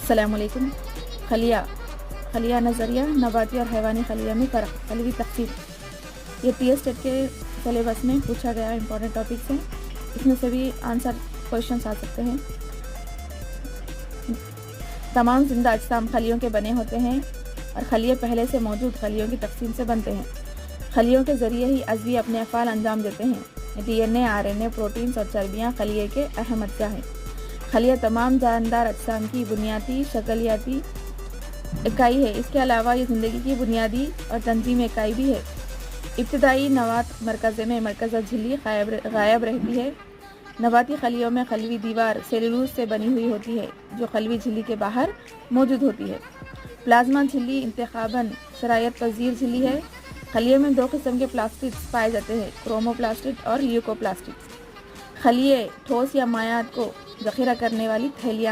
السلام علیکم. خلیہ نظریہ نباتی اور حیوانی خلیہ میں فرق. خلیوی تقسیم یہ پی ایس ٹیٹ کے سلیبس میں پوچھا گیا امپورٹنٹ ٹاپکس ہیں. اس میں سے بھی آنسر کویشچنس آ سکتے ہیں. تمام زندہ اجسام خلیوں کے بنے ہوتے ہیں اور خلیے پہلے سے موجود خلیوں کی تقسیم سے بنتے ہیں. خلیوں کے ذریعے ہی عضوی اپنے افعال انجام دیتے ہیں. ڈی این اے، آر این اے، پروٹینز اور چربیاں خلیے کے اہم اجزاء ہیں. خلیہ تمام جاندار اجسام کی بنیادی شکلیاتی اکائی ہے. اس کے علاوہ یہ زندگی کی بنیادی اور تنظیم اکائی بھی ہے. ابتدائی نوات مرکزے میں مرکزہ جھلی غائب رہتی ہے. نباتی خلیوں میں خلوی دیوار سیلولوز سے بنی ہوئی ہوتی ہے جو خلوی جھلی کے باہر موجود ہوتی ہے. پلازما جھلی انتخاباً سرایت پذیر جھلی ہے. خلیے میں دو قسم کے پلاسٹڈز پائے جاتے ہیں، کروموپلاسٹڈ اور لیوکوپلاسٹڈ. خلیے ٹھوس یا مائعات کو ذخیرہ کرنے والی تھیلیاں ہیں.